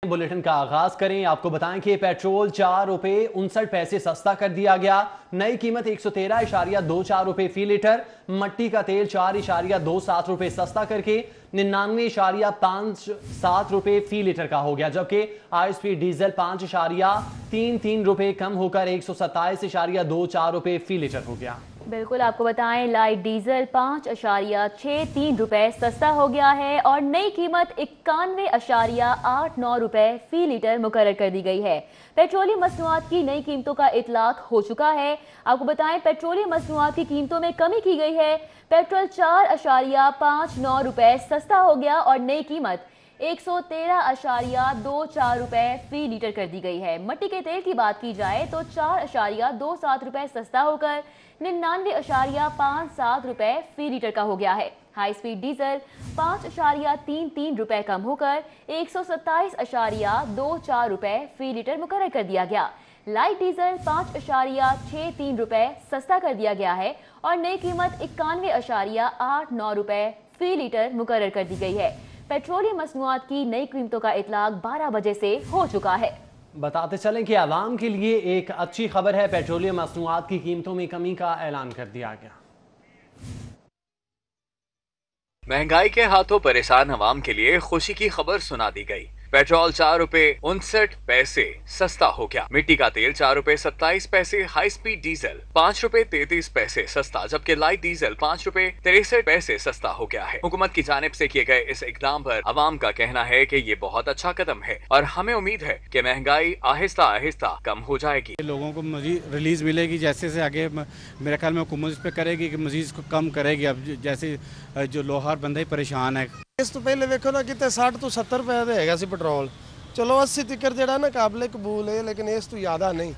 Bulletin का आगाज करें। आपको बताएं कि पेट्रोल 4 रुपए 59 पैसे सस्ता कर दिया गया। नई कीमत 113.24 रुपए फी लीटर। मट्टी का तेल 4.27 रुपए सस्ता करके 99.57 रुपए फी लीटर का हो गया, जबकि ISP डीजल 5.33 रुपए कम होकर 127.24 रुपए फी लीटर हो गया। बिल्कुल, आपको बताएं लाइट डीजल 5.63 रुपए सस्ता हो गया है और नई कीमत 91.89 रुपए फी लीटर मुकर्रर कर दी गई है। पेट्रोलियम मसनूआत की नई कीमतों का इतलाक हो चुका है। आपको बताएं पेट्रोलियम मसनूआत की कीमतों में कमी की गई है। पेट्रोल 4.59 रुपए सस्ता हो गया और नई कीमत 113.24 रुपए फी लीटर कर दी गई है। मट्टी के तेल की बात की जाए तो 4.27 रुपए सस्ता होकर 99.57 रुपए फी लीटर का हो गया है। हाई स्पीड डीजल 5.33 रुपए कम होकर 127.24 रुपए फी लीटर मुकर्रर कर दिया गया। लाइट डीजल 5.63 रुपए सस्ता कर दिया गया है और नई कीमत 91.89 रुपए फी लीटर मुकर्रर कर दी गई है। पेट्रोलियम मसनूआत की नई कीमतों का इतलाक 12 बजे से हो चुका है। बताते चलें कि आवाम के लिए एक अच्छी खबर है। पेट्रोलियम मसनूआत की कीमतों में कमी का ऐलान कर दिया गया। महंगाई के हाथों परेशान आवाम के लिए खुशी की खबर सुना दी गई। पेट्रोल 4 रुपए 59 पैसे सस्ता हो गया। मिट्टी का तेल 4 रुपए 27 पैसे, हाई स्पीड डीजल 5 रुपए 33 पैसे सस्ता, जबकि लाइट डीजल 5 रुपए 63 पैसे सस्ता हो गया है। हुकूमत की जानिब से किए गए इस इकदाम पर अवाम का कहना है कि ये बहुत अच्छा कदम है और हमें उम्मीद है कि महंगाई आहिस्ता आहिस्ता कम हो जाएगी। लोगों को मजीद रिलीज मिलेगी, जैसे से आगे मेरे ख्याल में हुकूमत इस पे करेगी कि मजीद इसको कम करेगी। अब जैसे जो लोहार बंदा ही परेशान है। इस तो पहले देखो ना कितने 60 तो 70 रुपए देगा सी पेट्रोल, चलो 80 तिकर जड़ा ना काबिल कबूल है, लेकिन इस तो ज्यादा नहीं।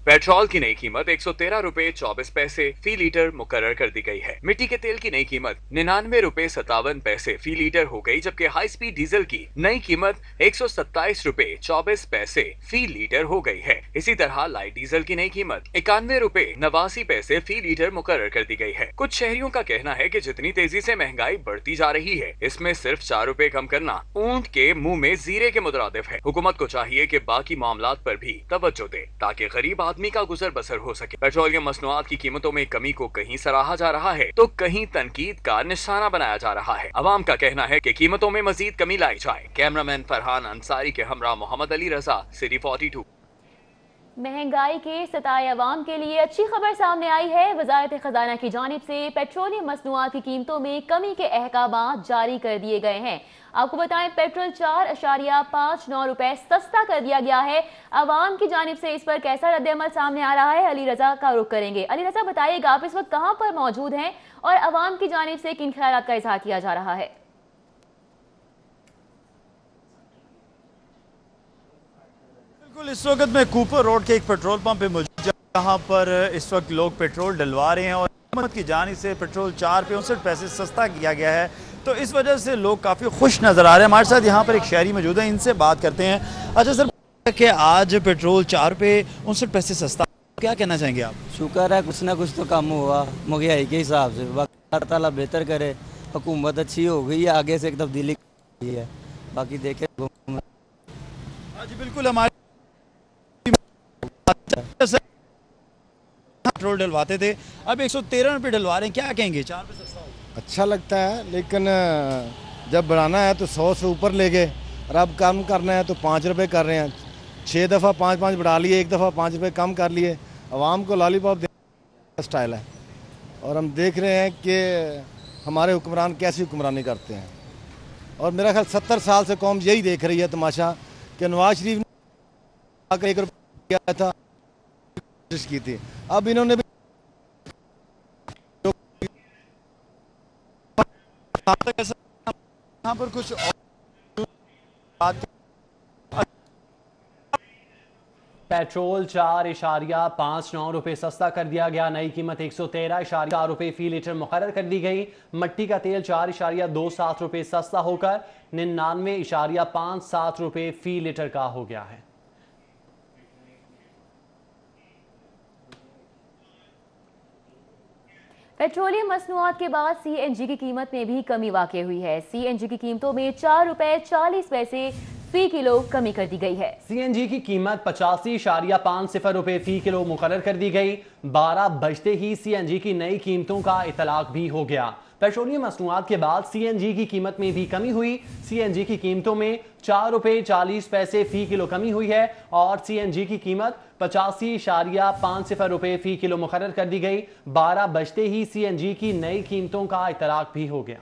पेट्रोल की नई कीमत 113 रुपए 24 पैसे फी लीटर मुकर्रर कर दी गई है। मिट्टी के तेल की नई कीमत 99 रुपए 57 पैसे फी लीटर हो गई, जबकि हाई स्पीड डीजल की नई कीमत 127 रुपए 24 पैसे फी लीटर हो गई है। इसी तरह लाइट डीजल की नई कीमत 91 रुपए 89 पैसे फी लीटर मुकर्रर कर दी गई है। कुछ शहरियों का कहना है कि जितनी तेजी से महंगाई बढ़ती जा रही है, इसमें सिर्फ 4 रुपए कम करना ऊंट के मुंह में जीरे के मुतरादिफ है। हुकूमत को चाहिए कि बाकी मामलात पर भी तवज्जो दे ताकि गरीब आदमी का गुजर बसर हो सके। पेट्रोलियम मसनूआत की कीमतों में कमी को कहीं सराहा जा रहा है तो कहीं तनकीद का निशाना बनाया जा रहा है। अवाम का कहना है कि कीमतों में मजीद कमी लाई जाए। कैमरामैन फरहान अंसारी के हमरा मोहम्मद अली रजा, सिटी 42। महंगाई के सताए अवाम के लिए अच्छी खबर सामने आई है। वजारत खजाना की जानिब से पेट्रोलियम मसनूआत की कीमतों में कमी के अहकामात जारी कर दिए गए हैं। आपको बताएं पेट्रोल 4.59 रुपए सस्ता कर दिया गया है। अवाम की जानिब से इस पर कैसा रद्द-ए-अमल सामने आ रहा है, अली रजा का रुख करेंगे। अली रजा, बताइएगा आप इस वक्त कहां पर मौजूद हैं और अवाम की जानिब से किन ख्यालात का इजहार किया जा रहा है? बिल्कुल, इस वक्त मैं कूपर रोड के एक पेट्रोल पंप पे मौजूद, जहाँ पर इस वक्त लोग पेट्रोल डलवा रहे हैं और हुकूमत की जानिब से पेट्रोल 4 रुपए 59 पैसे सस्ता किया गया है, तो इस वजह से लोग काफ़ी खुश नज़र आ रहे हैं। हमारे साथ यहाँ पर एक शहरी मौजूद है, इनसे बात करते हैं। अच्छा सर, कि आज पेट्रोल 4 रुपए 59 पैसे सस्ता, क्या कहना चाहेंगे आप? शुक्र है कुछ ना कुछ तो कम हुआ महंगाई के हिसाब से। अल्लाह ताला बेहतर करे, हुकूमत अच्छी हो गई है, आगे से एक तब्दीली है, बाकी देखे। हाँ जी बिल्कुल, हमारे पेट्रोल डलवाते थे, अब 113 रुपये डलवा रहे हैं, क्या कहेंगे? 4 रुपये सस्ता हो? अच्छा लगता है, लेकिन जब बढ़ाना है तो 100 से ऊपर ले गए और अब कम करना है तो 5 रुपये कर रहे हैं। 6 दफ़ा 5-5 बढ़ा लिए, एक दफ़ा 5 रुपये कम कर लिए। आवाम को लॉलीपॉप देने स्टाइल है और हम देख रहे हैं कि हमारे हुक्मरान कैसी हुक्मरानी करते हैं। और मेरा ख्याल 70 साल से कौम यही देख रही है तमाशा कि नवाज शरीफ ने 1 रुपये किया था, कोशिश की थी, अब इन्होंने भी यहाँ पर कुछ पेट्रोल 4.59 रुपए सस्ता कर दिया गया। नई कीमत 113.4 रुपए फी लीटर मुकर्रर कर दी गई। मट्टी का तेल 4.27 रुपए सस्ता होकर 99.57 रुपए फी लीटर का हो गया है। पेट्रोलियम मसनूआत के बाद CNG की कीमत में भी कमी वाक़ई हुई है। CNG की कीमतों में 4 रुपए 40 पैसे फी किलो कमी कर दी गई है। CNG की कीमत 85.50 रुपए फी किलो मुकर्रर कर दी गई। 12 बजते ही CNG की नई कीमतों का इतलाक भी हो गया। पेट्रोलियम मसनूआत के बाद CNG की कीमत में भी कमी हुई। CNG की कीमतों में 4 रुपए 40 पैसे फी किलो कमी हुई है और CNG की कीमत 85.50 रुपए फी किलो मुकर्रर कर दी गई। 12 बजते ही CNG की नई कीमतों का इतलाक भी हो गया।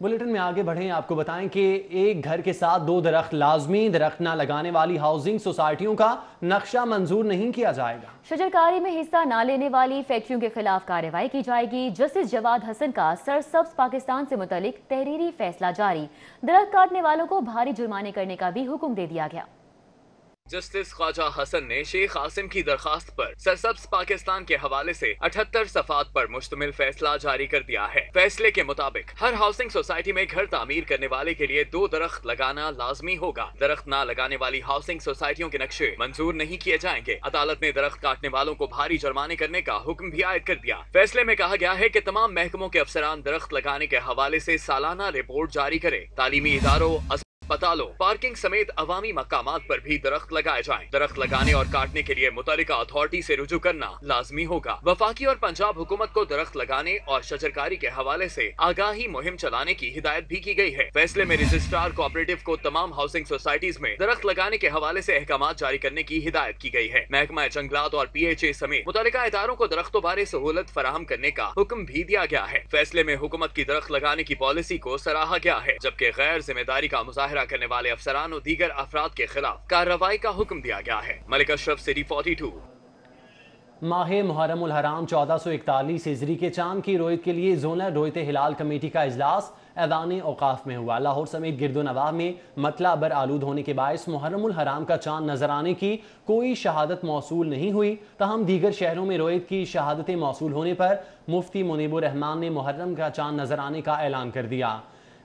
बुलेटिन में आगे बढ़ें, आपको बताएं कि एक घर के साथ 2 दरख्त लाजमी, दरख्त न लगाने वाली हाउसिंग सोसाइटियों का नक्शा मंजूर नहीं किया जाएगा। शजरकारी में हिस्सा न लेने वाली फैक्ट्रियों के खिलाफ कार्रवाई की जाएगी। जस्टिस जवाद हसन का सरसब्ज पाकिस्तान से मुतल्लिक तहरीरी फैसला जारी। दरख्त काटने वालों को भारी जुर्माने करने का भी हुक्म दे दिया गया। जस्टिस ख्वाजा हसन ने शेख आसिम की दरखास्त पर सरसब्ज पाकिस्तान के हवाले से 78 सफात पर मुश्तमिल फैसला जारी कर दिया है। फैसले के मुताबिक हर हाउसिंग सोसाइटी में घर तामीर करने वाले के लिए 2 दरख्त लगाना लाजमी होगा। दरख्त न लगाने वाली हाउसिंग सोसाइटियों के नक्शे मंजूर नहीं किए जाएंगे। अदालत ने दरख्त काटने वालों को भारी जुर्माने करने का हुक्म भी आयद कर दिया। फैसले में कहा गया है कि तमाम महकमों के अफसरान दरख्त लगाने के हवाले से सालाना रिपोर्ट जारी करें। तालीमी इदारों, अस्पतालों, पार्किंग समेत अवामी मकामात पर भी दरख्त लगाए जाएं। दरख्त लगाने और काटने के लिए मुतल्लिका अथॉरिटी से रुजू करना लाजमी होगा। वफाकी और पंजाब हुकूमत को दरख्त लगाने और शजरकारी के हवाले से आगाही मुहिम चलाने की हिदायत भी की गई है। फैसले में रजिस्ट्रार कोऑपरेटिव को तमाम हाउसिंग सोसाइटीज में दरख्त लगाने के हवाले से अहकाम जारी करने की हिदायत की गई है। महकमा जंगलात और PHA समेत मुतल्लिका इदारों को दरख्तों बारे सहूलत फराहम करने का हुक्म भी दिया गया है। फैसले में हुकूमत की दरख्त लगाने की पॉलिसी को सराहा गया है, जबकि गैर जिम्मेदारी का मुजाहरा करने वाले अफसरान और दीगर अफराद के खिलाफ कार्रवाई का हुक्म दिया गया है। मलिक अशरफ, सिटी 42। माह मुहर्रम उल हराम 1441 हिजरी के चांद की रोयत के लिए जोनल रोयत हिलाल कमेटी का इजलास ऐवान औकाफ में हुआ। लाहौर समेत गिरदो नवाह में मतला अबर आलूद होने के बायस मुहर्रम उल हराम का चांद नजर आने की कोई शहादत मौसूल नहीं हुई। तहम दीगर शहरों में रोयत की शहादतें मौसूल होने पर मुफ्ती मुनीबुर रहमान ने मुहर्रम का चांद नजर आने का ऐलान कर दिया।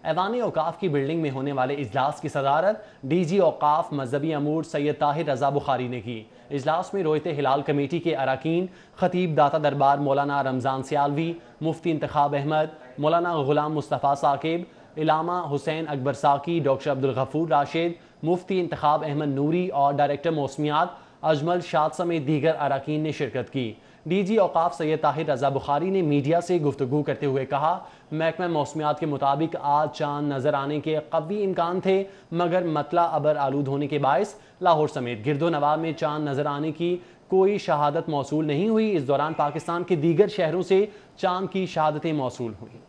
ऐवान औकाफ की बिल्डिंग में होने वाले इजलास की सदारत DG औकाफ मजहबी अमूर सैयद ताहिर रजा बुखारी ने की। इजलास में रोयत हिलाल कमेटी के अरकान, खतीब दाता दरबार मौलाना रमज़ान सियालवी, मुफ्ती इंतखाब अहमद, मौलाना गुलाम मुस्तफ़ा साकिब, इलामा हुसैन अकबर साकी, डॉक्टर अब्दुल गफूर राशिद, मुफ्ती इंतखाब अहमद नूरी और डायरेक्टर मौसमियात अजमल शाद समेत दीगर अरकान ने शिरकत की। DG औकाफ सैयद ताहिर रजा बुखारी ने मीडिया से गुफ्तगू करते हुए कहा, महकमा मौसमियात के मुताबिक आज चांद नजर आने के कवी इम्कान थे, मगर मतला अबर आलूद होने के बायस लाहौर समेत गिरदो नवाह में चांद नजर आने की कोई शहादत मौसूल नहीं हुई। इस दौरान पाकिस्तान के दीगर शहरों से चांद की शहादतें मौसूल हुई।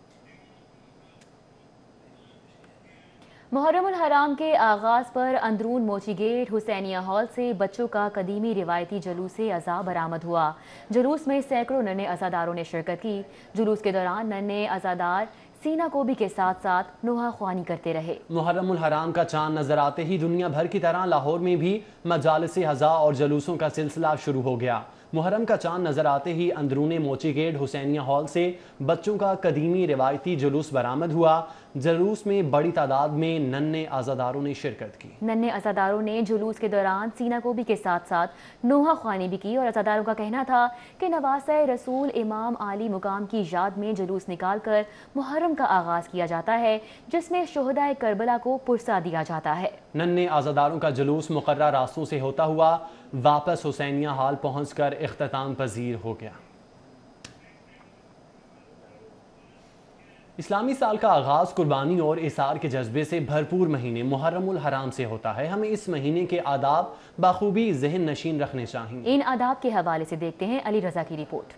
मुहर्रम उल हराम के आगाज पर अंदरून मोची गेट हुसैनिया हॉल से बच्चों का कदीमी रिवायती जुलूस अज़ा बरामद हुआ। जुलूस में सैकड़ों नन्हे अज़ादारों ने शिरकत की। जुलूस के दौरान नन्हे अज़ादार सीना कोबी के साथ साथ नोहा ख्वानी करते रहे। मुहर्रम उल हराम का चांद नजर आते ही दुनिया भर की तरह लाहौर में भी मजालिस हज़ा और जुलूसों का सिलसिला शुरू हो गया। मुहर्रम का चांद नजर आते ही अंदरूने मोची गेट हुसैनिया हॉल से बच्चों का कदीमी रिवायती जुलूस बरामद हुआ। जुलूस में बड़ी तादाद में नन्हे अज़ादारों ने शिरकत की। नन्हे अज़ादारों ने जुलूस के दौरान सीना कोबी के साथ साथ नोहा ख्वानी भी की और अज़ादारों का कहना था कि नवासे रसूल इमाम आली मुकाम की याद में जुलूस निकाल कर मुहर्रम का आगाज किया जाता है, जिसमें शुहदाए करबला को पुरसा दिया जाता है। नन्हे अज़ादारों का जुलूस मुकर्रर रास्तों से होता हुआ वापस हुसैनिया हॉल पहुंचकर इख्तिताम पजीर हो गया। इस्लामी साल का आगाज कुर्बानी और इसार के जज्बे से भरपूर महीने मुहर्रम उल हराम से होता है। हमें इस महीने के आदाब बाखूबी जहन नशीन रखने चाहिए। इन आदाब के हवाले से देखते हैं अली रजा की रिपोर्ट।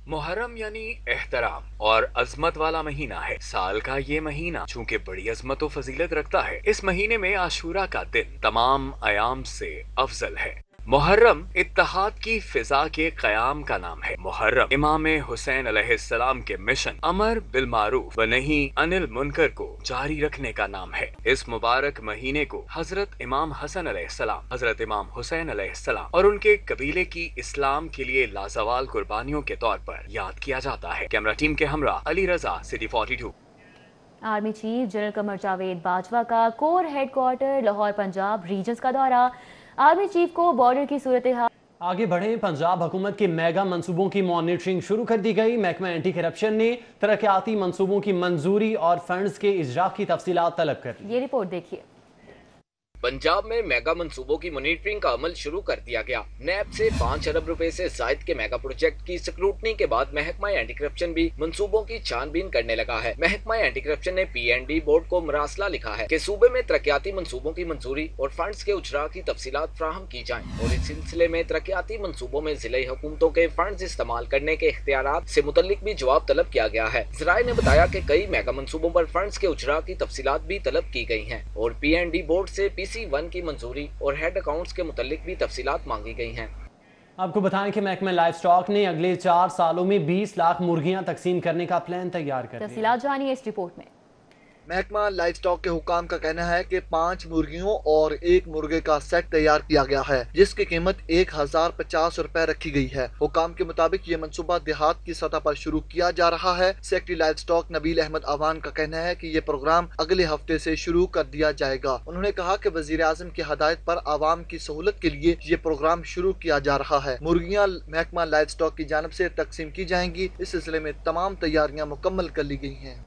मुहर्रम यानी एहतराम और अजमत वाला महीना है। साल का ये महीना चूंकि बड़ी अजमत और फजीलत रखता है, इस महीने में आशूरा का दिन तमाम अयाम से अफजल है। मुहर्रम इत्तेहाद की फिजा के कयाम का नाम है। मुहर्रम इमाम हुसैन अलैहिस्सलाम के मिशन अमर बिल मारूफ व नही अनिल मुनकर को जारी रखने का नाम है। इस मुबारक महीने को हजरत इमाम हसन अलैहिस्सलाम, हजरत इमाम हुसैन अलैहिस्सलाम और उनके कबीले की इस्लाम के लिए लाजवाल कुर्बानियों के तौर पर याद किया जाता है। कैमरा टीम के हमरा Ali Raza, city 42। Army chief general Qamar Javed Bajwa का corps headquarter Lahore Punjab regions का दौरा। आर्मी चीफ को बॉर्डर की सूरत हाल आगे बढ़ें। पंजाब हुकूमत के मेगा मंसूबों की मॉनिटरिंग शुरू कर दी गई। महकमा एंटी करप्शन ने तरक्याती मंसूबों की मंजूरी और फंड्स के इजरा की तफसीलात तलब कर ली। ये रिपोर्ट देखिए। पंजाब में मेगा मंसूबों की मॉनिटरिंग का अमल शुरू कर दिया गया। नैब से 5 अरब रुपए से जायद के मेगा प्रोजेक्ट की स्क्रूटनी के बाद महकमा एंटी करप्शन भी मंसूबों की छानबीन करने लगा है। महकमा एंटी करप्शन ने PND बोर्ड को मरासला लिखा है कि सूबे में तरक्याती मंसूबों की मंजूरी और फंड्स के उजरा की तफसीलात फ्राहम की जाएं और इस सिलसिले में तरक्याती मंसूबों में जिले हुकूमतों के फंड्स इस्तेमाल करने के इख्तियारात से मुतल्लिक भी जवाब तलब किया गया है। ज़राए ने बताया कि कई मेगा मंसूबों पर फंड्स के उजरा की तफसीलात भी तलब की गई हैं और PND बोर्ड से PC1 की मंजूरी और हेड अकाउंट्स के मुतल्लिक भी तफसीलात मांगी गई हैं। आपको बताएं कि महकमा लाइफ स्टॉक ने अगले 4 सालों में 20 लाख मुर्गियां तकसीम करने का प्लान तैयार कर लिया। तफसीलात जानिए इस रिपोर्ट में। महकमा लाइफ स्टॉक के हुकाम का कहना है कि 5 मुर्गियों और 1 मुर्गे का सेट तैयार किया गया है, जिसकी कीमत 1050 रुपए रखी गई है। हुकाम के मुताबिक ये मंसूबा देहात की सतह पर शुरू किया जा रहा है। Secretary livestock Nabeel Ahmad Awan का कहना है कि ये प्रोग्राम अगले हफ्ते से शुरू कर दिया जाएगा। उन्होंने कहा कि वजीर आजम की हदायत पर आवाम की सहूलत के लिए ये प्रोग्राम शुरू किया जा रहा है। मुर्गियाँ महकमा लाइफ स्टॉक की जानब से तकसीम की जाएंगी। इस सिलसिले में तमाम तैयारियां मुकम्मल कर ली गई हैं।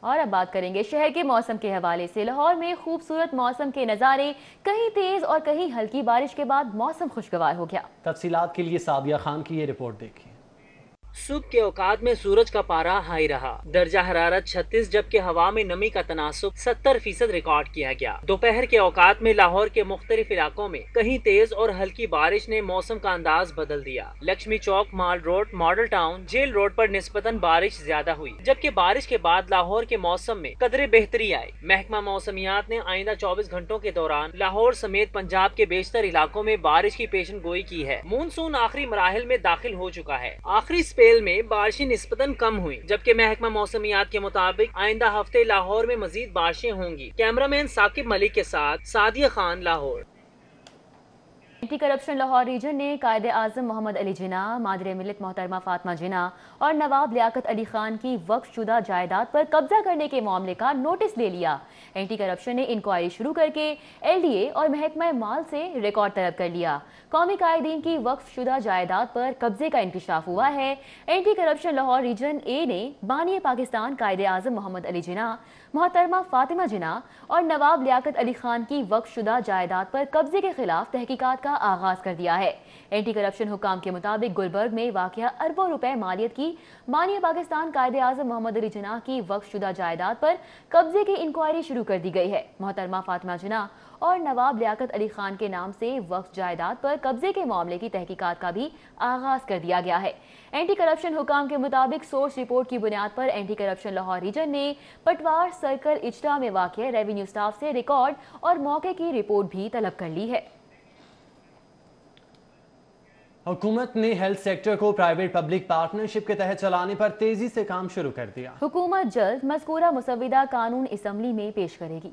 और अब बात करेंगे शहर के मौसम के हवाले से। लाहौर में खूबसूरत मौसम के नज़ारे, कहीं तेज और कहीं हल्की बारिश के बाद मौसम खुशगवार हो गया। तफसीलात के लिए सादिया खान की ये रिपोर्ट देखिए। सुबह के औकात में सूरज का पारा हाई रहा। दर्जा हरारत 36 जबकि हवा में नमी का तनासुब 70% रिकॉर्ड किया गया। दोपहर के औकात में लाहौर के मुख्तलिफ इलाकों में कहीं तेज और हल्की बारिश ने मौसम का अंदाज बदल दिया। Lakshmi Chowk, Mall Road, Model Town, Jail Road पर निस्बतन बारिश ज्यादा हुई, जबकि बारिश के बाद लाहौर के मौसम में कदरे बेहतरी आई। महकमा मौसमियात ने आइंदा 24 घंटों के दौरान लाहौर समेत पंजाब के बेशतर इलाकों में बारिश की पेशन गोई की है। मानसून आखिरी मराहिल में दाखिल हो चुका है। आखिरी में बारिशें निस्बतन कम हुई, जबकि महकमा मौसमियात के मुताबिक आइंदा हफ्ते लाहौर में मजीद बारिशें होंगी। कैमरामैन साकिब मलिक के साथ Sadia Khan, Lahore. Anti corruption Lahore region ने कायदे आज़म मोहम्मद अली जिन्ना, मादरे मिल्लत मोहतरमा फातिमा जिन्ना और नवाब लियाकत अली खान की वक्फ शुदा जायदाद पर कब्जा करने के मामले का नोटिस ले लिया। एंटी करप्शन ने इंक्वायरी शुरू करके LDA और महकमा माल से रिकॉर्ड तलब कर लिया। कौमी कायदीन की वक्फ शुदा जायदाद पर कब्जे का इंकशाफ हुआ है। Anti corruption Lahore region A ने बानी पाकिस्तान कायदे आज़म मोहम्मद अली जिन्ना, मोहतरमा फातिमा जिन्ना और नवाब लियाकत अली खान की वक्फ शुदा जायदाद पर कब्जे के खिलाफ तहकीकात का आगाज कर दिया है। एंटी करप्शन हुकाम के मुताबिक गुलबर्ग में वाक़या अरबों रुपए मालियत की बानी पाकिस्तान कायदे आज़म मोहम्मद अली जिन्ना की वक्फ शुदा जायदाद पर कब्जे की इंक्वायरी शुरू कर दी गई है। मोहतरमा फातिमा जिन्ना और नवाब लियाकत अली खान के नाम से वक्फ जायदाद पर कब्जे के मामले की तहकीकात का भी आगाज कर दिया गया है। एंटी करप्शन हुकाम के मुताबिक सोर्स रिपोर्ट की बुनियाद पर एंटी करप्शन लाहौर रीजन ने पटवार सर्कल इजरा में वाक़या रेवेन्यू स्टाफ से रिकॉर्ड और मौके की रिपोर्ट भी तलब कर ली है। हुकूमत ने हेल्थ सेक्टर को प्राइवेट पब्लिक पार्टनरशिप के तहत चलाने पर तेजी से काम शुरू कर दिया। हुकूमत जल्द मज़कूरा मुसव्विदा कानून असम्बली में पेश करेगी।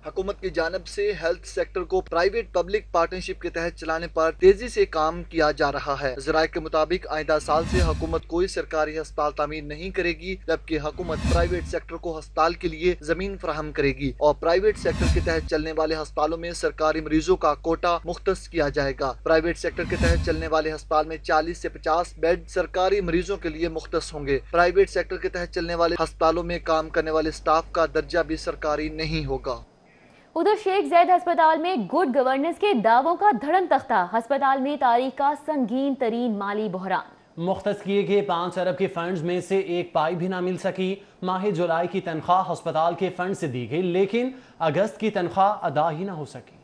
हुकूमत की जानब से हेल्थ सेक्टर को प्राइवेट पब्लिक पार्टनरशिप के तहत चलाने पर तेजी से काम किया जा रहा है। ज़राए के मुताबिक आइंदा साल से हुकूमत कोई सरकारी अस्पताल तामीर नहीं करेगी, जबकि हुकूमत प्राइवेट सेक्टर को अस्पताल के लिए जमीन फराहम करेगी और प्राइवेट सेक्टर के तहत चलने वाले अस्पतालों में सरकारी मरीजों का कोटा मुख्तस किया जाएगा। प्राइवेट सेक्टर के तहत चलने वाले अस्पताल में 40 से 50 बेड सरकारी मरीजों के लिए मुख्तस होंगे। प्राइवेट सेक्टर के तहत चलने वाले अस्पतालों में काम करने वाले स्टाफ का दर्जा भी सरकारी नहीं होगा। उधर शेख ज़ैद अस्पताल में गुड गवर्नेंस के दावों का धड़न तख्ता। अस्पताल में तारीख का संगीन तरीन माली बहरान। मुख्तस किए गए 5 अरब के फंड्स में से एक पाई भी ना मिल सकी। माह जुलाई की तनख्वाह अस्पताल के फंड से दी गई, लेकिन अगस्त की तनख्वाह अदा ही ना हो सकी।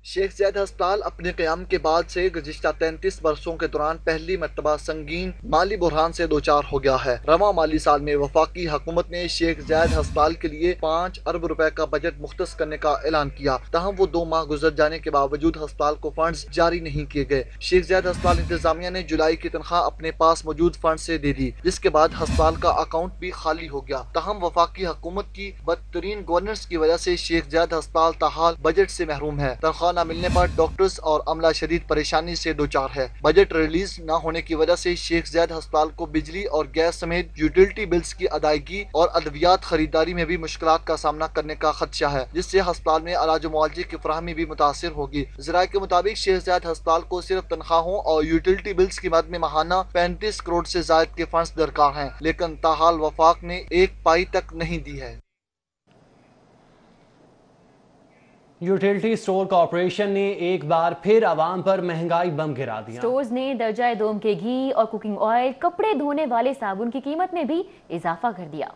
शेख ज़ैद अस्पताल अपने क़याम के बाद से गुज़िश्ता 33 वर्षों के दौरान पहली मरतबा संगीन माली बुरहान से दो चार हो गया है। रवां माली साल में वफाकी हुकूमत ने शेख ज़ैद अस्पताल के लिए 5 अरब रुपए का बजट मुख्तस करने का ऐलान किया, तहम वो 2 माह गुजर जाने के बावजूद अस्पताल को फंड्स जारी नहीं किए गए। शेख ज़ैद अस्पताल इंतजामिया ने जुलाई की तनख्वाह अपने पास मौजूद फंड से दे दी, जिसके बाद अस्पताल का अकाउंट भी खाली हो गया। तहम वफाकी हुकूमत की बदतरीन गवर्नेंस की वजह से शेख ज़ैद अस्पताल ताहाल बजट से महरूम है। तनख्वाह न मिलने पर डॉक्टर्स और अमला शदीद परेशानी से दो चार है। बजट रिलीज न होने की वजह से शेख ज़ायद अस्पताल को बिजली और गैस समेत यूटिलिटी बिल्स की अदायगी और अद्वियात खरीदारी में भी मुश्किलात का सामना करने का खदशा है, जिससे अस्पताल में इलाज मुआवजे की फराहमी भी मुतासिर होगी। ज़राए के मुताबिक शेख ज़ायद अस्पताल को सिर्फ तनख्वाहों और यूटिलिटी बिल्स की मद में माहाना 35 करोड़ से जायद के फंड्स दरकार हैं, लेकिन ताहाल वफाक ने एक पाई तक नहीं दी है। यूटिलिटी स्टोर कॉर्पोरेशन ने एक बार फिर आवाम पर महंगाई बम गिरा दिया। स्टोर्स ने दर्जाए दोम के घी और कुकिंग ऑयल, कपड़े धोने वाले साबुन की कीमत में भी इजाफा कर दिया।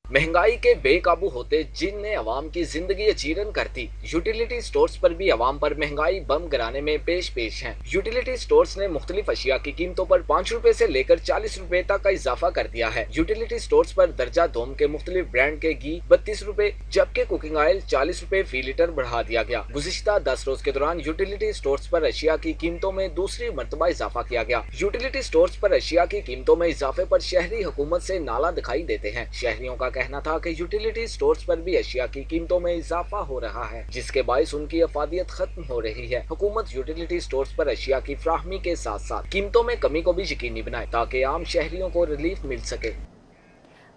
महंगाई के बेकाबू होते जिन ने अवाम की जिंदगी अजीरन कर दी, यूटिलिटी स्टोर्स पर भी अवाम पर महंगाई बम गिराने में पेश हैं। यूटिलिटी स्टोर्स ने मुख्तलिफ अशिया की कीमतों पर 5 रुपए से लेकर 40 रुपए तक का इजाफा कर दिया है। यूटिलिटी स्टोर्स पर दर्जा दोम के मुख्तलिफ ब्रांड के घी 32 रुपए जबकि कुकिंग ऑयल 40 रुपए फी लीटर बढ़ा दिया गया। गुज़िश्ता 10 रोज के दौरान यूटिलिटी स्टोर्स पर अशिया की कीमतों में दूसरी मरतबा इजाफा किया गया। यूटिलिटी स्टोर्स पर अशिया की कीमतों में इजाफे पर शहरी हुकूमत से नाला दिखाई देते हैं। शहरियों का कहना था कि यूटिलिटी स्टोर्स पर भी अशिया की कीमतों में इजाफा हो रहा है, जिसके बायस उनकी अफादियत खत्म हो रही है। हुकूमत यूटिलिटी स्टोर्स पर अशिया की फ्राहमी के साथ साथ कीमतों में कमी को भी यकीनी बनाए ताकि आम शहरियों को रिलीफ मिल सके।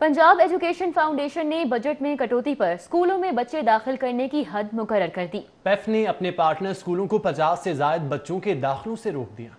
पंजाब एजुकेशन फाउंडेशन ने बजट में कटौती पर स्कूलों में बच्चे दाखिल करने की हद मुकर्रर कर दी। पेफ ने अपने पार्टनर स्कूलों को 50 से ज्यादा बच्चों के दाखिलों से रोक दिया।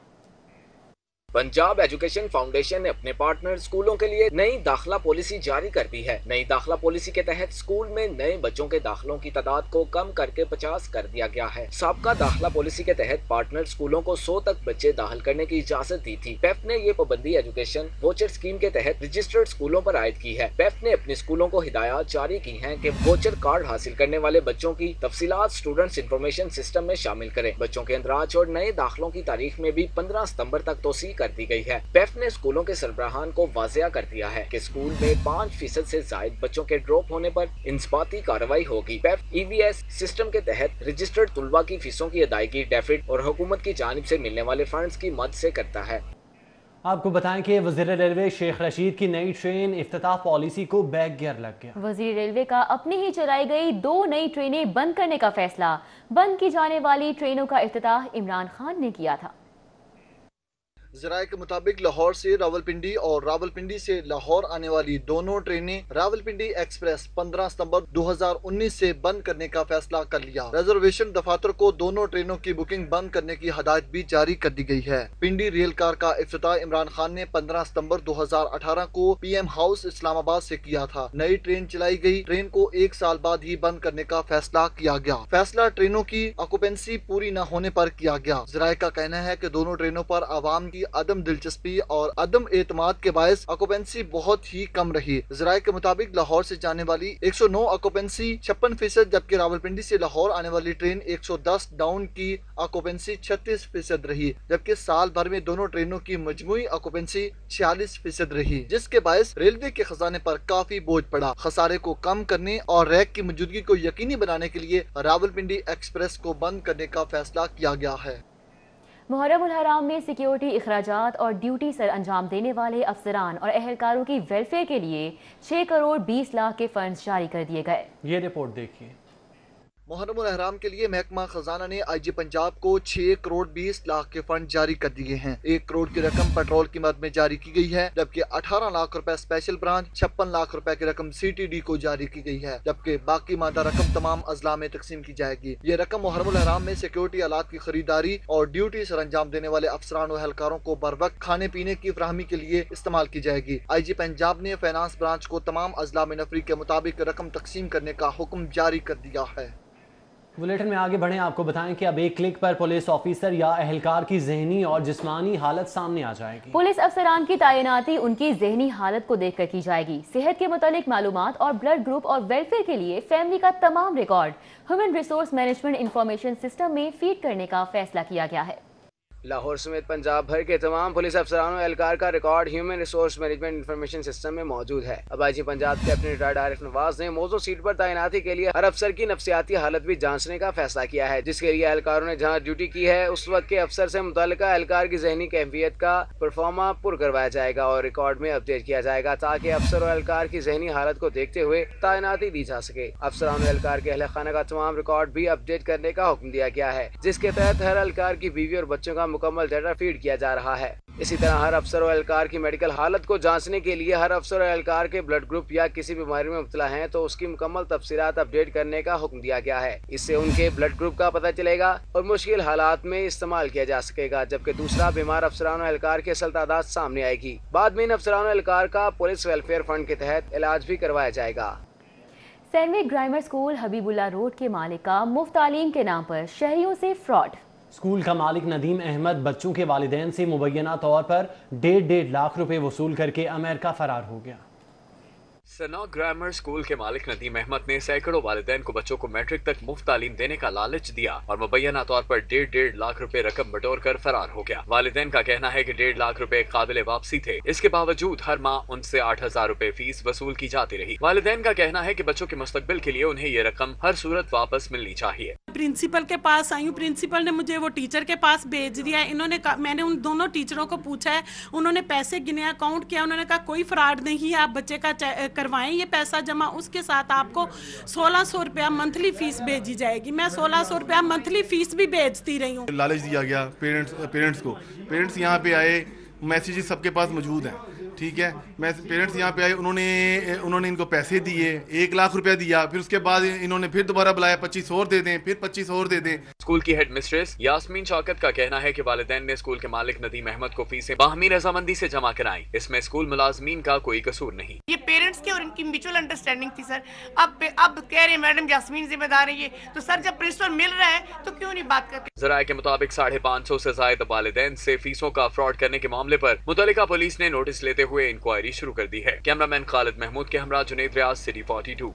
पंजाब एजुकेशन फाउंडेशन ने अपने पार्टनर स्कूलों के लिए नई दाखिला पॉलिसी जारी कर दी है। नई दाखिला पॉलिसी के तहत स्कूल में नए बच्चों के दाखिलों की तादाद को कम करके 50 कर दिया गया है। साबका दाखिला पॉलिसी के तहत पार्टनर स्कूलों को 100 तक बच्चे दाखिल करने की इजाजत दी थी। पेफ ने ये पाबंदी एजुकेशन वोचर स्कीम के तहत रजिस्टर्ड स्कूलों पर आयद की है। पेफ ने अपने स्कूलों को हिदायत जारी की है कि वोचर कार्ड हासिल करने वाले बच्चों की तफसीलात स्टूडेंट्स इंफॉर्मेशन सिस्टम में शामिल करें। बच्चों के अंदराज और नए दाखिलों की तारीख में भी 15 सितंबर तक तोसी कर दी गई है। पेफ ने स्कूलों के सरबराहान को वाज़ेह कर दिया है कि स्कूल में 5% से जायद बच्चों के ड्रॉप होने पर इंसबाती कार्रवाई होगी। पेफ EVS सिस्टम के तहत रजिस्टर्ड तुलबा की फीसों की अदायगी डेफिड और हुकूमत की जानिब से मिलने वाले फंड्स की मदद से करता है। आपको बताएं कि वज़ीर रेलवे शेख रशीद की नई ट्रेन इफ्तिताह पॉलिसी को बैक गियर लग गया। वज़ीर रेलवे का अपनी ही चलाई गई 2 नई ट्रेनें बंद करने का फैसला। बंद की जाने वाली ट्रेनों का इफ्तिताह इमरान खान ने किया था। ज़राए के मुताबिक लाहौर से रावलपिंडी और रावलपिंडी से लाहौर आने वाली दोनों ट्रेनें रावलपिंडी एक्सप्रेस 15 सितंबर 2019 से बंद करने का फैसला कर लिया। रिजर्वेशन दफातर को दोनों ट्रेनों की बुकिंग बंद करने की हदायत भी जारी कर दी गई है। पिंडी रेल कार का इफ्तिताह इमरान खान ने 15 सितंबर 2018 को PM हाउस इस्लामाबाद से किया था। नई ट्रेन चलाई गई ट्रेन को 1 साल बाद ही बंद करने का फैसला किया गया। फैसला ट्रेनों की ऑक्यूपेंसी पूरी न होने पर किया गया। ज़राए का कहना है कि दोनों ट्रेनों पर आवाम की अदम दिलचस्पी और अदम एतमाद के बायस ऑक्यूपेंसी बहुत ही कम रही। ज़राए के मुताबिक लाहौर से जाने वाली 109 ऑक्यूपेंसी 56%, जबकि रावलपिंडी से लाहौर आने वाली ट्रेन 110 डाउन की ऑक्यूपेंसी 36% रही, जबकि साल भर में दोनों ट्रेनों की मजमुई ऑक्यूपेंसी 46% रही, जिसके बायस रेलवे के खजाने पर काफी बोझ पड़ा। खसारे को कम करने और रैक की मौजूदगी को यकीनी बनाने के लिए रावलपिंडी एक्सप्रेस को बंद करने का फैसला किया गया है। मुहर्रम उल हराम में सिक्योरिटी इखराजात और ड्यूटी सर अंजाम देने वाले अफसरान और एहलकारों की वेलफेयर के लिए 6 करोड़ 20 लाख के फंड्स जारी कर दिए गए। ये रिपोर्ट देखिए। मुहर्रम उल हराम के लिए महकमा खजाना ने IG पंजाब को 6 करोड़ 20 लाख के फंड जारी कर दिए हैं। 1 करोड़ की रकम पेट्रोल की मद में जारी की गई है, जबकि 18 लाख रुपए स्पेशल ब्रांच, 56 लाख रुपए की रकम CTD को जारी की गई है, जबकि बाकी मादा रकम तमाम अजला में तकसीम की जाएगी। ये रकम मुहर्रम उल हराम में सिक्योरिटी आलात की खरीदारी और ड्यूटी सर अंजाम देने वाले अफसरान और एहलकारों को बर वक्त खाने पीने की फराहमी के लिए इस्तेमाल की जाएगी। IG पंजाब ने फाइनेंस ब्रांच को तमाम अजला में नफरी के मुताबिक रकम तकसीम करने का हुक्म जारी कर दिया है। बुलेटिन में आगे बढ़ें, आपको बताएं कि अब एक क्लिक पर पुलिस ऑफिसर या एहलकार की जहनी और जिस्मानी हालत सामने आ जाएगी। पुलिस अफसरान की तैनाती उनकी जहनी हालत को देखकर की जाएगी। सेहत के मुतालिक मालूमात और ब्लड ग्रुप और वेलफेयर के लिए फैमिली का तमाम record human resource management information system में फीड करने का फैसला किया गया है। لاہور سمیت پنجاب بھر کے تمام پولیس افسران و اہلکار کا record human resource management information system میں موجود ہے۔ اب آئی جی پنجاب کیپٹن ریٹائرڈ عارف نواز نے موزوں سیٹ پر تعیناتی کے لیے ہر افسر کی نفسیاتی حالت بھی جانچنے کا فیصلہ کیا ہے، جس کے لیے اہلکاروں نے جہاں ڈیوٹی کی ہے اس وقت کے افسر سے متعلقہ اہلکار کی ذہنی کیفیت کا پرفارما پر کروایا جائے گا اور ریکارڈ میں اپڈیٹ کیا جائے گا تاکہ افسر و اہلکار کی ذہنی حالت کو دیکھتے ہوئے تعیناتی دی جا سکے۔ افسران و اہلکار کے اہل خانہ کا تمام ریکارڈ بھی اپڈیٹ کرنے کا حکم دیا گیا ہے، جس کے تحت ہر اہلکار کی بیوی اور بچوں کا مکمل ڈیٹا فیڈ کیا جا رہا ہے۔ اسی طرح ہر افسر و اہلکار کی میڈیکل حالت کو جانچنے کے لیے ہر افسر و اہلکار کے بلڈ گروپ یا کسی بیماری میں مبتلا ہیں تو اس کی مکمل تفصیلات اپڈیٹ کرنے کا حکم دیا گیا ہے۔ اس سے ان کے بلڈ گروپ کا پتہ چلے گا اور مشکل حالات میں استعمال کیا جا سکے گا، جبکہ دوسرا بیمار افسران و اہلکار کی اصل تعداد سامنے آئے گی۔ بعد میں ان افسران و اہلکار کا پولیس ویلفیئر فنڈ کے تحت علاج بھی کروایا جائے گا۔ سینوک گرامر اسکول حبیب اللہ روڈ کے مالک کا مفت تعلیم کے نام پر شہریوں سے فراڈ۔ اسکول کا مالک ندیم احمد بچوں کے والدین سے مبینہ طور پر 1.5 لاکھ روپے وصول کر کے امریکہ فرار ہو گیا۔ سینوک گرامر اسکول کے مالک ندیم احمد نے سینکڑوں والدین کو بچوں کو میٹرک تک مفت تعلیم دینے کا لالچ دیا اور مبینہ طور پر 1.5 لاکھ روپے رقم بٹور کر فرار ہو گیا۔ والدین کا کہنا ہے کہ 1.5 لاکھ روپے قابل واپسی تھے، اس کے باوجود ہر ماہ ان سے 8,000 روپے فیس وصول کی جاتی رہی۔ والدین کا کہنا ہے کہ بچوں کے مستقبل کے لیے انہیں یہ رقم ہر صورت واپس ملنی چاہیے۔ پرنسپل کے پاس آئی ہوں، پرنسپل نے مجھے وہ ٹیچر کے پاس بھیج دیا ہے۔ انہوں نے میں نے ان دونوں ٹیچروں کو پوچھا ہے، انہوں نے پیسے گنے، اکاؤنٹ کیا، انہوں نے کہا کوئی فراڈ نہیں ہے، آپ بچے کا کروائیں یہ پیسہ جمع، اس کے ساتھ آپ کو 1,600 روپیہ منتھلی فیس بھیجی جائے گی۔ میں 1,600 روپیہ منتھلی فیس بھی بھیجتی رہی ہوں۔ لالچ دیا گیا پیرنٹس کو، پیرنٹس یہاں پہ آئے، میسیجز سب کے پاس موجود ہیں، ٹھیک ہے، پیرنٹس یہاں پہ آئے، انہوں نے ان کو پیسے دیے، 1 لاکھ روپیہ دیا، پھر اس کے بعد انہوں نے پھر دوبارہ بلایا 25 اور دے دیں، پھر 25 اور دے دیں۔ اسکول کی ہیڈ مسٹریس یاسمین شوکت کا کہنا ہے کہ والدین نے اسکول کے مالک ندیم احمد کو فیسیں باہمی رضامندی سے جمع کرائیں، اس میں اسکول ملازمین کا کوئی قصور نہیں۔ یہ پیرنٹس کی اور ان کی میوچل انڈرسٹینڈنگ تھی سر۔ اب کہہ رہے ہیں میڈم یاسمین ذمہ دار ہے، یہ تو سر جب پرنسپل مل رہا ہے تو کیوں نہیں بات کرتے؟ ذرائع کے مطابق 550 سے زائد والدین سے فیسوں کا فراڈ کرنے کے معاملے پر متعلقہ پولیس نے نوٹس لیتے ہوئے انکوائری شروع کر دی ہے۔ کیمرامین خالد محمود کے ہمراہ جنید ریاض، سٹی 42۔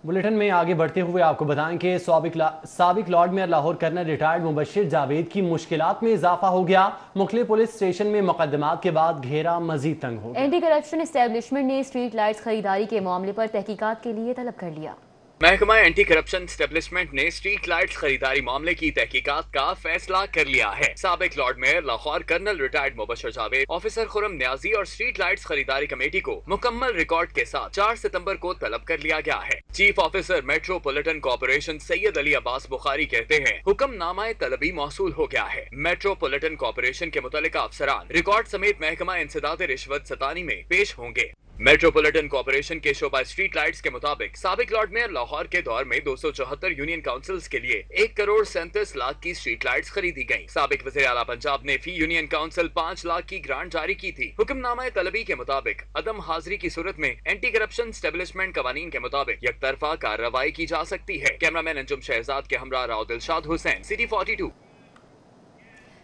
بلیٹن میں آگے بڑھتے ہوئے آپ کو بتائیں کہ سابق lord mayor Lahore colonel retired Mubashir Javed کی مشکلات میں اضافہ ہو گیا۔ مختلف پولیس اسٹیشن میں مقدمات کے بعد گھیرا مزید تنگ ہو گیا۔ اینٹی کرپشن اسٹیبلشمنٹ نے اسٹریٹ لائٹس خریداری کے معاملے پر تحقیقات کے لیے طلب کر لیا۔ محکمہ اینٹی کرپشن اسٹیبلشمنٹ نے اسٹریٹ لائٹس خریداری معاملے کی تحقیقات کا فیصلہ کر لیا ہے۔ سابق lord mayor Lahore colonel retired Mubashir Javed, officer Khurram Niazi اور اسٹریٹ لائٹس خریداری کمیٹی کو مکمل ریکارڈ کے ساتھ 4 ستمبر کو طلب کر لیا گیا ہے۔ چیف آفیسر میٹروپولیٹن کارپوریشن سید علی عباس بخاری کہتے ہیں حکم نامہ طلبی موصول ہو گیا ہے۔ میٹروپولیٹن کارپوریشن کے متعلقہ افسران ریکارڈ سمیت محکمہ انسداد رشوت ستانی میں پیش ہوں گے۔ میٹروپولیٹن کارپوریشن کے شعبہ اسٹریٹ لائٹس کے مطابق سابق لارڈ میئر لاہور کے دور میں 274 یونین کاؤنسلز کے لیے 1,37 کروڑ کی اسٹریٹ لائٹس خریدی گئیں۔ سابق وزیر اعلیٰ پنجاب نے فی یونین کاؤنسل 5 لاکھ کی گرانٹ جاری کی تھی۔ حکم نامہ طلبی کے مطابق عدم حاضری کی صورت میں اینٹی کرپشن اسٹیبلشمنٹ قوانین کے مطابق یک طرفہ کارروائی کی جا سکتی ہے۔ کیمرامین انجم شہزاد کے ہمراہ راؤ دلشاد حسین، سٹی 42۔